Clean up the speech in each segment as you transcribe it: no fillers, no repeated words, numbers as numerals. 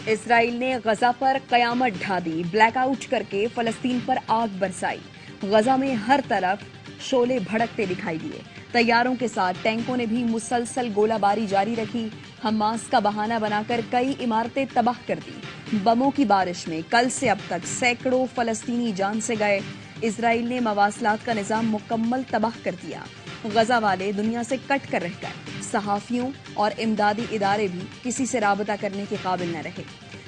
اسرائیل نے غزہ پر قیامت ڈھا دی، black out کرکے فلسطین پر آگ برسائی۔ غزہ میں ہر طرف شعلے بھڑکتے دکھائی دیے۔ طیاروں کے ساتھ ٹینکوں نے بھی مسلسل گولہ باری جاری رکھی۔ حماس کا بہانہ بنا کر کئی عمارتیں تباہ کر دی۔ بموں کی بارش میں کل سے اب تک سینکڑوں فلسطینی جان سے گئے۔ اسرائیل نے مواصلات کا نظام مکمل تباہ کر دیا۔ غزہ والے دنیا سے کٹ کر رہ گئے۔ صحافیوں اور امدادی ادارے بھی کسی سے رابطہ کرنے کے قابل نہ رہے۔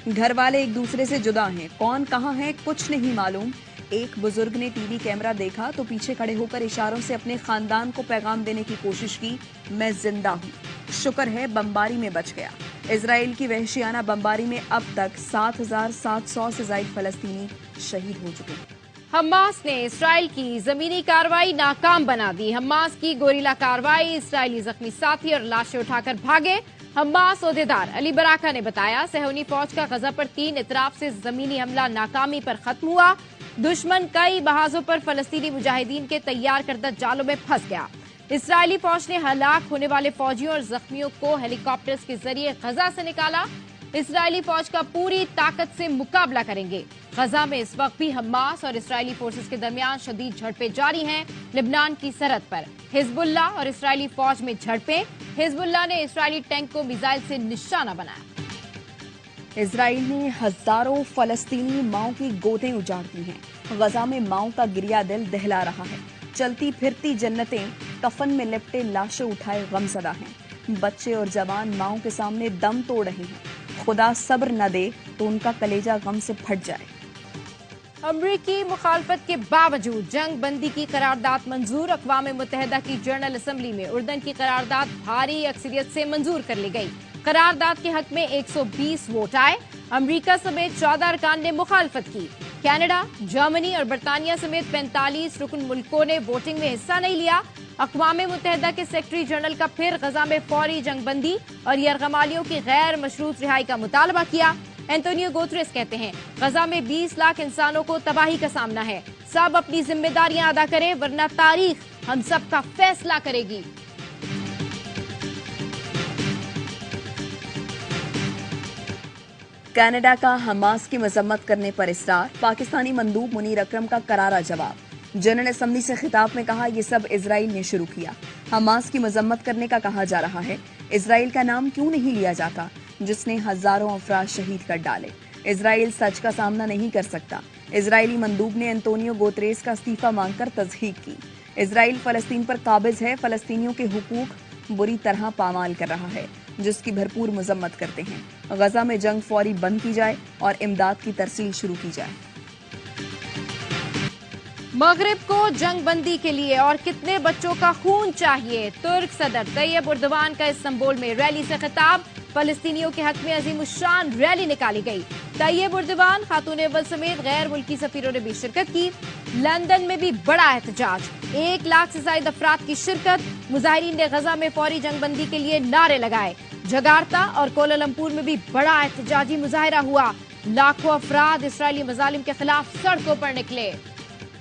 گھر والے ایک دوسرے سے جدا ہیں، کون کہاں ہے کچھ نہیں معلوم۔ ایک بزرگ نے ٹی وی کیمرہ دیکھا تو پیچھے کھڑے ہو کر اشاروں سے اپنے خاندان کو پیغام دینے کی کوشش کی، میں زندہ ہوں، شکر ہے بمباری میں بچ گیا۔ اسرائیل کی وحشیانہ بمباری میں اب تک 7,700 سے زائد فلسطینی شہید ہو چکے ہیں۔ حماس نے اسرائیل کی زمینی کارروائی ناکام بنا دی۔ حماس کی گوریلا کارروائی، اسرائیلی زخمی ساتھی اور لاشیں اٹھا کر بھاگے۔ حماس عہدیدار علی براکہ نے بتایا، صہیونی فوج کا غزہ پر 3 اطراف سے زمینی حملہ ناکامی پر ختم ہوا۔ دشمن کئی محاذوں پر فلسطینی مجاہدین کے تیار کردہ جالوں میں پھنس گیا۔ اسرائیلی فوج نے ہلاک ہونے والے فوجیوں اور زخمیوں کو ہیلی کاپٹرز کے ذریعے غزہ سے نکالا۔ اسرائیلی فوج کا پوری طاقت سے مقابلہ کریں گے۔ غزہ میں اس وقت بھی حماس اور اسرائیلی فورسز کے درمیان شدید جھڑپیں جاری ہیں۔ لبنان کی سرحد پر حزب اللہ اور اسرائیلی فوج میں جھڑپیں۔ حزب اللہ نے اسرائیلی ٹینک کو میزائل سے نشانہ بنایا۔ اسرائیل نے ہزاروں فلسطینی ماؤں کی گودیں اجاڑ دی ہیں۔ غزہ میں ماؤں کا گریا دل دہلا رہا ہے۔ چلتی پھرتی جنتیں کفن میں لپٹے لاشیں اٹھائے غمزدہ ہیں۔ بچے اور جوان ماؤں کے سامنے دم توڑ رہے ہیں۔ خدا صبر نہ دے تو ان کا کلیجہ غم سے پھٹ جائے۔ امریکی مخالفت کے باوجود جنگ بندی کی قرارداد منظور۔ اقوام متحدہ کی جنرل اسمبلی میں اردن کی قرارداد بھاری اکثریت سے منظور کر لی گئی۔ قرارداد کے حق میں 120 ووٹ آئے۔ امریکہ سمیت 14 ارکان نے مخالفت کی۔ کینیڈا، جرمنی اور برطانیہ سمیت 45 رکن ملکوں نے ووٹنگ میں حصہ نہیں لیا۔ اقوام متحدہ کے سیکرٹری جنرل کا پھر غزہ میں فوری جنگ بندی اور یرغمالیوں کی غیر مشروط رہائی کا مطالبہ کیا۔ اینٹونیو گوتریس کہتے ہیں، غزہ میں 20 لاکھ انسانوں کو تباہی کا سامنا ہے۔ سب اپنی ذمہ داریاں ادا کریں ورنہ تاریخ ہم سب کا فیصلہ کرے گی۔ کینیڈا کا حماس کی مذمت کرنے پر اصرار۔ پاکستانی مندوب منیر اکرم کا کرارا جواب۔ جنرل اسمبلی سے خطاب میں کہا، یہ سب اسرائیل نے شروع کیا۔ حماس کی مذمت کرنے کا کہا جا رہا ہے۔ اسرائیل کا نام کیوں نہیں لیا جاتا جس نے ہزاروں افراد شہید کر ڈالے؟ اسرائیل سچ کا سامنا نہیں کر سکتا۔ اسرائیلی مندوب نے اینٹونیو گوتریس کا استعفیٰ مانگ کر تصدیق کی۔ اسرائیل فلسطین پر قابض ہے، فلسطینیوں کے حقوق بری طرح پامال کر رہا ہے، جس کی بھرپور مذمت کرتے ہیں۔ غزہ میں جنگ فوری بند کی جائے اور امداد کی ترسیل شروع کی جائے۔ مغرب کو جنگ بندی کے لیے اور کتنے بچوں کا خون چاہیے؟ ترک صدر طیب اردوان کا استنبول میں ریلی سے خطاب۔ فلسطینیوں کے حق میں عظیم الشان ریلی نکالی گئی۔ طیب اردوان، خاتون اول سمیت غیر ملکی سفیروں نے بھی شرکت کی۔ لندن میں بھی بڑا احتجاج، 1 لاکھ سے زائد افراد کی شرکت۔ مظاہرین نے غزہ میں فوری جنگ بندی کے لیے نعرے لگائے۔ جکارتا اور کوالالمپور میں بھی بڑا احتجاجی مظاہرہ ہوا۔ لاکھوں افراد اسرائیلی مظالم کے خلاف سڑکوں پر نکلے۔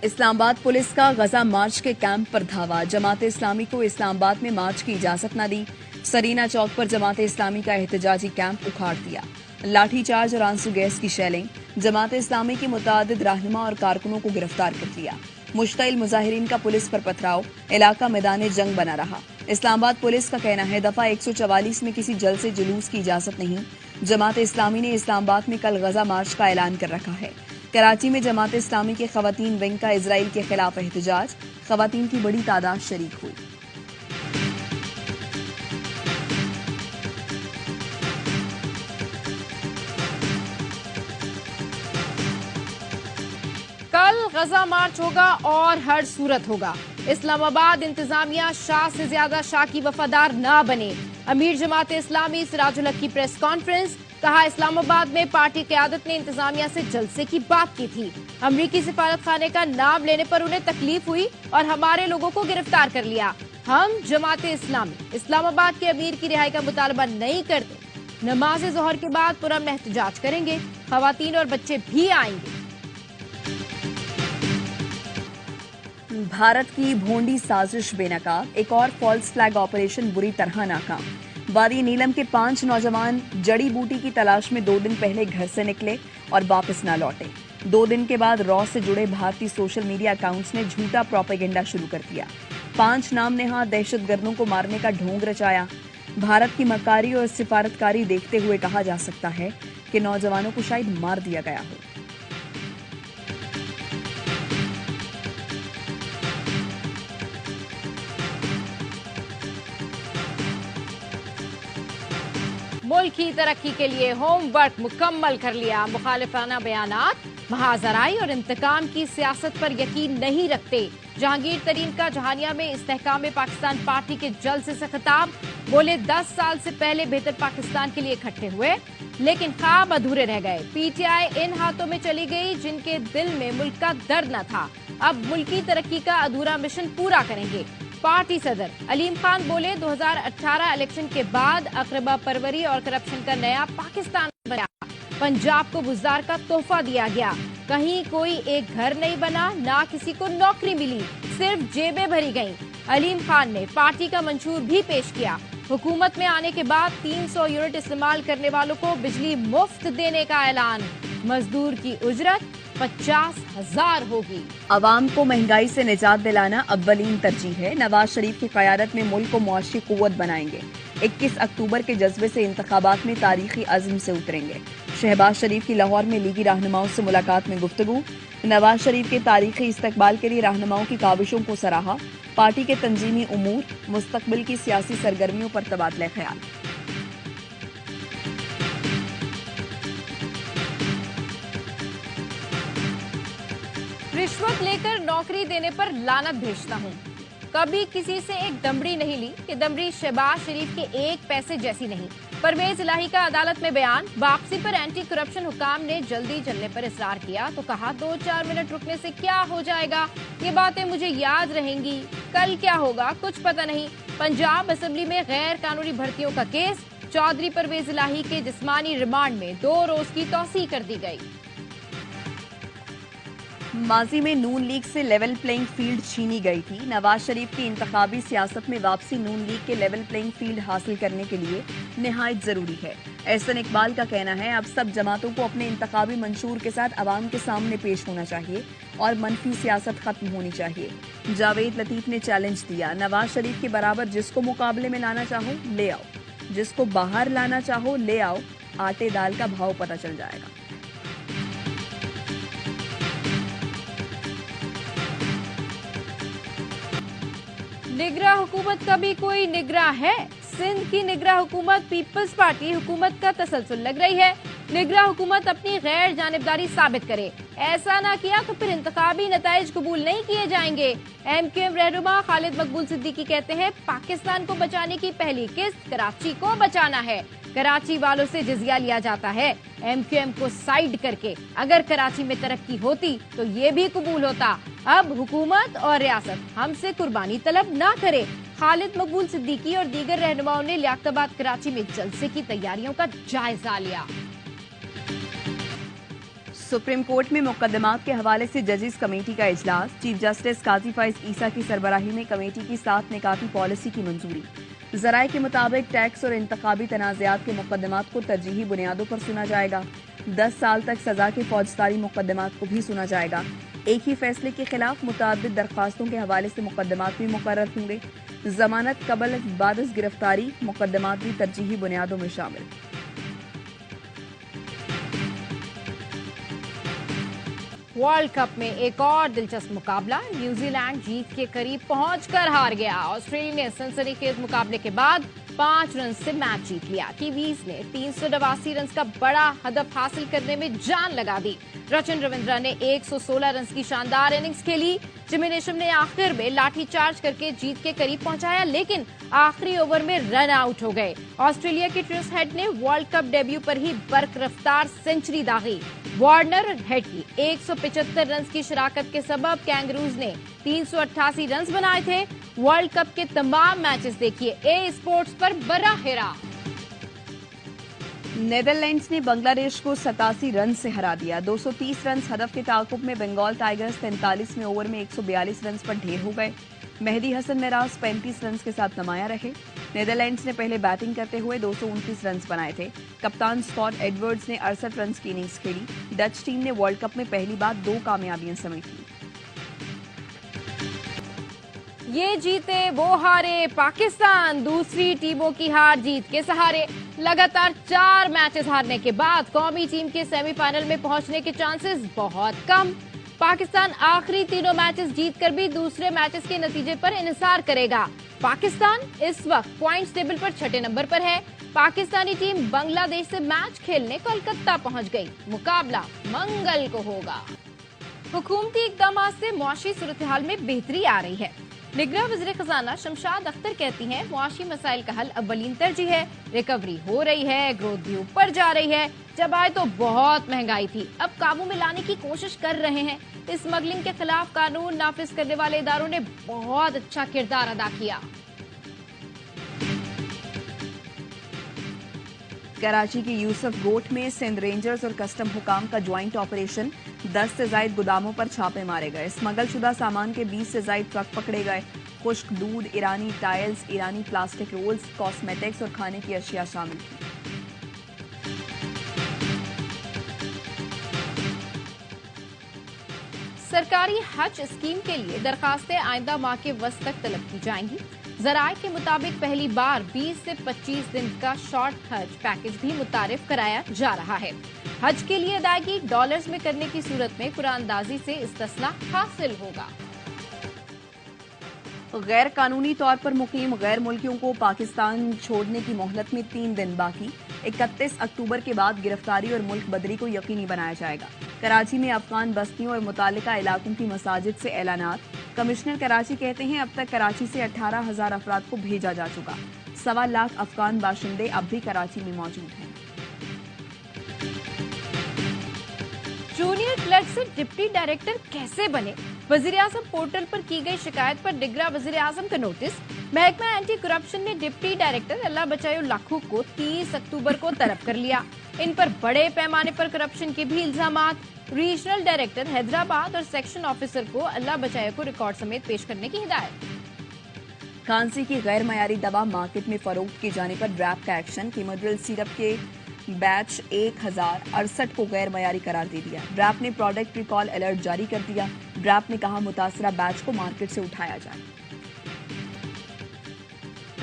اسلام آباد پولیس کا غزہ مارچ کے کیمپ پر دھاوا۔ جماعت اسلامی کو اسلام آباد میں مارچ کی اجازت نہ دی۔ سرینا چوک پر جماعت اسلامی کا احتجاجی کیمپ اکھاڑ دیا۔ لاٹھی چارج اور آنسو گیس کی شیلنگ۔ جماعت اسلامی کے متعدد رہنما اور کارکنوں کو گرفتار کر لیا۔ مشتعل مظاہرین کا پولیس پر پتھراؤ، علاقہ میدان جنگ بنا رہا۔ اسلام آباد پولیس کا کہنا ہے، دفعہ 144 میں کسی جلسے جلوس کی اجازت نہیں۔ جماعت اسلامی نے اسلام آباد میں کل غزہ مارچ کا اعلان کر رکھا ہے۔ کراچی میں جماعت اسلامی کے خواتین ونگ کا اسرائیل کے خلاف احتجاج۔ خواتین کی بڑی تعداد شریک ہوئی۔ کل غزہ مارچ ہوگا اور ہر صورت ہوگا۔ اسلام آباد انتظامیہ شاہ سے زیادہ شاہ کی وفادار نہ بنے۔ امیر جماعت اسلامی سراج الحق کی پریس کانفرنس، کہا اسلام آباد میں پارٹی قیادت نے انتظامیہ سے جلسے کی بات کی تھی۔ امریکی سفارت خانے کا نام لینے پر انہیں تکلیف ہوئی اور ہمارے لوگوں کو گرفتار کر لیا۔ ہم جماعت اسلامی اسلام آباد کے امیر کی رہائی کا مطالبہ نہیں کرتے۔ نماز ظہر کے بعد پرامن احتجاج کریں گے۔ خواتین اور بچے بھی آئیں گے۔ بھارت کی بھونڈی سازش بے نقاب، ایک اور فالس فلیگ آپریشن بری طرح ناکام۔ وادی نیلم کے 5 نوجوان جڑی بوٹی کی تلاش میں 2 دن پہلے گھر سے نکلے اور واپس نہ لوٹے۔ 2 دن کے بعد را سے جڑے بھارتی سوشل میڈیا اکاؤنٹس نے جھوٹا پروپیگنڈا شروع کر دیا۔ 5 نام نہاد دہشت گردوں کو مارنے کا ڈھونگ رچایا۔ بھارت کی مکاری اور سفارتکاری دیکھتے ہوئے کہا جا سکتا ہے کہ نوجوانوں کو شاید مار دیا گیا ہو۔ ملک کی ترقی کے لیے ہوم ورک مکمل کر لیا، مخالفانہ بیانات، محاذرائی اور انتقام کی سیاست پر یقین نہیں رکھتے۔ جہانگیر ترین کا جہانیہ میں استحکام پاکستان پارٹی کے جلسے سے خطاب، بولے 10 سال سے پہلے بہتر پاکستان کے لیے اکٹھے ہوئے لیکن خواب ادھورے رہ گئے۔ پی ٹی آئی ان ہاتھوں میں چلی گئی جن کے دل میں ملک کا درد نہ تھا، اب ملکی ترقی کا ادھورا مشن پورا کریں گے۔ پارٹی صدر علیم خان بولے 2018 الیکشن کے بعد اقربا پروری اور کرپشن کا نیا پاکستان بنا، پنجاب کو بزدار کا تحفہ دیا گیا، کہیں کوئی ایک گھر نہیں بنا، نہ کسی کو نوکری ملی، صرف جیبیں بھری گئیں۔ علیم خان نے پارٹی کا منشور بھی پیش کیا، حکومت میں آنے کے بعد 300 یونٹ استعمال کرنے والوں کو بجلی مفت دینے کا اعلان، مزدور کی اجرت 50,000 ہوگی۔ عوام کو مہنگائی سے نجات دلانا اولین ترجیح ہے، نواز شریف کی قیادت میں ملک کو معاشی قوت بنائیں گے۔ 21 اکتوبر کے جذبے سے انتخابات میں تاریخی عزم سے اتریں گے۔ شہباز شریف کی لاہور میں لیگی رہنماؤں سے ملاقات میں گفتگو، نواز شریف کے تاریخی استقبال کے لیے رہنماؤں کی کاوشوں کو سراہا، پارٹی کے تنظیمی امور، مستقبل کی سیاسی سرگرمیوں پر تبادلہ خیال۔ رشوت لے کر نوکری دینے پر لعنت بھیجتا ہوں، کبھی کسی سے ایک دمڑی نہیں لی، یہ دمڑی شہباز شریف کے 1 پیسے جیسی نہیں۔ پرویز الہی کا عدالت میں بیان، واپسی پر اینٹی کرپشن حکام نے جلدی چلنے پر اصرار کیا تو کہا 2-4 منٹ رکنے سے کیا ہو جائے گا، یہ باتیں مجھے یاد رہیں گی، کل کیا ہوگا کچھ پتہ نہیں۔ پنجاب اسمبلی میں غیر قانونی بھرتیوں کا کیس، چودھری پرویز الہی کے جسمانی ریمانڈ میں 2 روز کی توسیع کر دی گئی۔ ماضی میں نون لیگ سے لیول پلینگ فیلڈ چھینی گئی تھی، نواز شریف کی انتخابی سیاست میں واپسی نون لیگ کے لیول پلینگ فیلڈ حاصل کرنے کے لیے نہایت ضروری ہے۔ احسن اقبال کا کہنا ہے اب سب جماعتوں کو اپنے انتخابی منشور کے ساتھ عوام کے سامنے پیش ہونا چاہیے اور منفی سیاست ختم ہونی چاہیے۔ جاوید لطیف نے چیلنج دیا، نواز شریف کے برابر جس کو مقابلے میں لانا چاہو لے آؤ، جس کو باہر لانا چاہو لے آؤ، آٹے دال کا بھاؤ پتہ چل جائے گا۔ نگراں حکومت کا بھی کوئی نگراں ہے؟ سندھ کی نگراں حکومت پیپلز پارٹی حکومت کا تسلسل لگ رہی ہے۔ نگراں حکومت اپنی غیر جانبداری ثابت کرے، ایسا نہ کیا تو پھر انتخابی نتائج قبول نہیں کیے جائیں گے۔ ایم کیو ایم رہنما خالد مقبول صدیقی کہتے ہیں پاکستان کو بچانے کی پہلی قسط کراچی کو بچانا ہے، کراچی والوں سے جزیہ لیا جاتا ہے ایم کیو ایم کو سائیڈ کر کے، اگر کراچی میں ترقی ہوتی تو یہ بھی قبول ہوتا۔ اب حکومت اور ریاست ہم سے قربانی طلب نہ کرے۔ خالد مقبول صدیقی اور دیگر رہنماؤں نے لیاقت آباد کراچی میں جلسے کی تیاریوں کا جائزہ لیا۔ سپریم کورٹ میں مقدمات کے حوالے سے ججز کمیٹی کا اجلاس، چیف جسٹس قاضی فائز عیسیٰ کی سربراہی میں کمیٹی کی 7 نکاتی پالیسی کی منظوری۔ ذرائع کے مطابق ٹیکس اور انتخابی تنازعات کے مقدمات کو ترجیحی بنیادوں پر سنا جائے گا، 10 سال تک سزا کے فوجداری مقدمات کو بھی سنا جائے گا۔ ایک ہی فیصلے کے خلاف متعدد درخواستوں کے حوالے سے مقدمات بھی مقرر ہوں گے۔ ضمانت قبل بعد از گرفتاری مقدمات بھی ترجیحی بنیادوں میں شامل۔ ورلڈ کپ میں ایک اور دلچسپ مقابلہ، نیوزی لینڈ جیت کے قریب پہنچ کر ہار گیا۔ آسٹریلیا نے سنسنی خیز مقابلے کے بعد 5 رنز سے میچ جیت لیا۔ کیویز نے 382 رنز کا بڑا ہدف حاصل کرنے میں جان لگا دی۔ رچن رویندرا نے 116 رنز کی شاندار اننگز کھیلی۔ جمی نیشم نے آخر میں لاٹھی چارج کر کے جیت کے قریب پہنچایا لیکن آخری اوور میں رن آؤٹ ہو گئے۔ آسٹریلیا کی ٹریس ہیڈ نے ورلڈ کپ ڈیبیو پر ہی برق رفتار سنچری داغی۔ وارنر اور ہیڈ کی 175 رنز کی شراکت کے سبب کینگروز نے 388 رنز بنائے تھے۔ ورلڈ کپ کے تمام میچز دیکھیے اے اسپورٹس پر براہ راست۔ نیدرلینڈز نے بنگلہ دیش کو 87 رن سے ہرا دیا۔ 230 رنز ہدف کے تعاقب میں بنگال ٹائیگرز 43ویں اوور میں 142 رنز پر ڈھیر ہو گئے۔ مہدی حسن مراز 35 رنز کے ساتھ نمایاں رہے۔ نیدرلینڈز نے پہلے بیٹنگ کرتے ہوئے 229 رنز بنائے تھے. کپتان اسکاٹ ایڈورڈز نے 68 رنز کی اننگز کھیلی. ڈچ ٹیم نے ورلڈ کپ میں پہلی بار 2 کامیابیاں سمیٹی. یہ جیتے وہ ہارے، پاکستان دوسری ٹیموں کی ہار جیت کے سہارے. لگاتار 4 میچز ہارنے کے بعد قومی ٹیم کے سیمی فائنل میں پہنچنے کے چانسز بہت کم. پاکستان آخری تینوں میچز جیت کر بھی دوسرے میچز کے نتیجے پر انحصار کرے گا. پاکستان اس وقت پوائنٹس ٹیبل پر 6 نمبر پر ہے. پاکستانی ٹیم بنگلہ دیش سے میچ کھیلنے کولکتہ پہنچ گئی. مقابلہ منگل کو ہوگا. حکومتی اقدامات سے معاشی صورتحال میں بہتری آ رہی ہے. نگراں وزیر خزانہ شمشاد اختر کہتی ہیں معاشی مسائل کا حل اولین ترجیح ہے. ریکوری ہو رہی ہے، گروتھ بھی اوپر جا رہی ہے. جب آئے تو بہت مہنگائی تھی، اب قابو میں لانے کی کوشش کر رہے ہیں. اسمگلنگ کے خلاف قانون نافذ کرنے والے اداروں نے بہت اچھا کردار ادا کیا. کراچی کی یوسف گوٹ میں سندھ رینجرز اور کسٹم حکام کا جوائنٹ آپریشن. 10 سے زائد گوداموں پر چھاپے مارے گئے. اسمگل شدہ سامان کے 20 سے زائد ٹرک پکڑے گئے. خشک دودھ، ایرانی ٹائلز، ایرانی پلاسٹک رولز، کاسمیٹکس اور کھانے کی اشیاء شامل تھیں. سرکاری حج اسکیم کے لیے درخواستیں آئندہ ماہ کے وسط تک طلب کی جائیں گی. ذرائع کے مطابق پہلی بار 20 سے 25 دن کا شارٹ حج پیکج بھی متعارف کرایا جا رہا ہے. حج کے لیے ادائیگی ڈالرز میں کرنے کی صورت میں قرعہ اندازی سے استثناء حاصل ہوگا. غیر قانونی طور پر مقیم غیر ملکیوں کو پاکستان چھوڑنے کی مہلت میں 3 دن باقی. 31 اکتوبر کے بعد گرفتاری اور ملک بدری کو یقینی بنایا جائے گا. کراچی میں افغان بستیوں اور متعلقہ علاقوں کی مساجد سے اعلانات. کمشنر کراچی کہتے ہیں اب تک کراچی سے 18,000 افراد کو بھیجا جا چکا. 1.25 لاکھ افغان باشندے اب بھی کراچی میں موجود ہیں. جونیئر کلرک سے ڈپٹی ڈائریکٹر کیسے بنے؟ وزیراعظم پورٹل پر کی گئی شکایت پر ڈگرا وزیراعظم کا نوٹس. محکمہ اینٹی کرپشن نے ڈپٹی ڈائریکٹر اللہ بچایو لاکھو کو 30 اکتوبر کو طلب کر لیا. ان پر بڑے پیمانے پر کرپشن کے بھی الزامات. ریجنل ڈائریکٹر حیدرآباد اور سیکشن آفیسر کو اللہ بچایو کو ریکارڈ سمیت پیش کرنے کی ہدایت. کھانسی کی غیر معیاری دوا مارکیٹ میں فروخت کیے جانے پر ریپ کا ایکشن. کیموڈرل سیرپ کے بیچ 1068 کو غیر معیاری قرار دے دیا. ریپ نے پروڈکٹ ریکال الرٹ جاری کر دیا. ریپ نے کہا متاثرہ بیچ کو مارکیٹ سے اٹھایا جائے.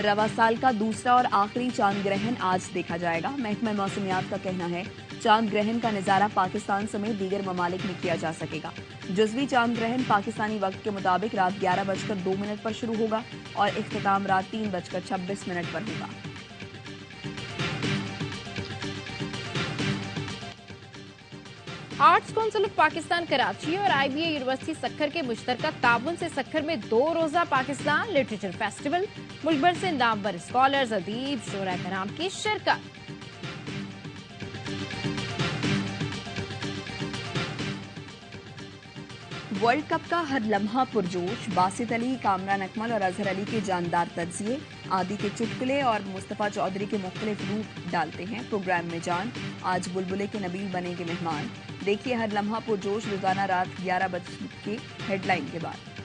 رواں سال کا دوسرا اور آخری چاند گرہن آج دیکھا جائے گا. محکمہ موسمیات کا کہنا ہے چاند گرہن کا نظارہ پاکستان سمیت دیگر ممالک میں کیا جا سکے گا. جزوی چاند گرہن پاکستانی وقت کے مطابق رات 11:02 پر شروع ہوگا اور اختتام رات 3:26 پر ہوگا. Arts council of Pakistan Karachi اور IBA یونیورسٹی سکھر کے مشترکہ تعاون سے سکھر میں 2 روزہ پاکستان لٹریچر فیسٹیول. ملک بھر سے نامور اسکالرز، ادیب، شعراء کرام کی شرکت. ورلڈ کپ کا ہر لمحہ پرجوش. باسط علی، کامران اکمل اور اظہر علی کے جاندار تجزیے. عادی کے چٹکلے اور مصطفیٰ چودھری کے مختلف روپ ڈالتے ہیں پروگرام میں جان. آج بلبلے کے نبیل بنے گے مہمان. دیکھیے ہر لمحہ پرجوش روزانہ رات 11 بجے کے ہیڈ لائن کے بعد.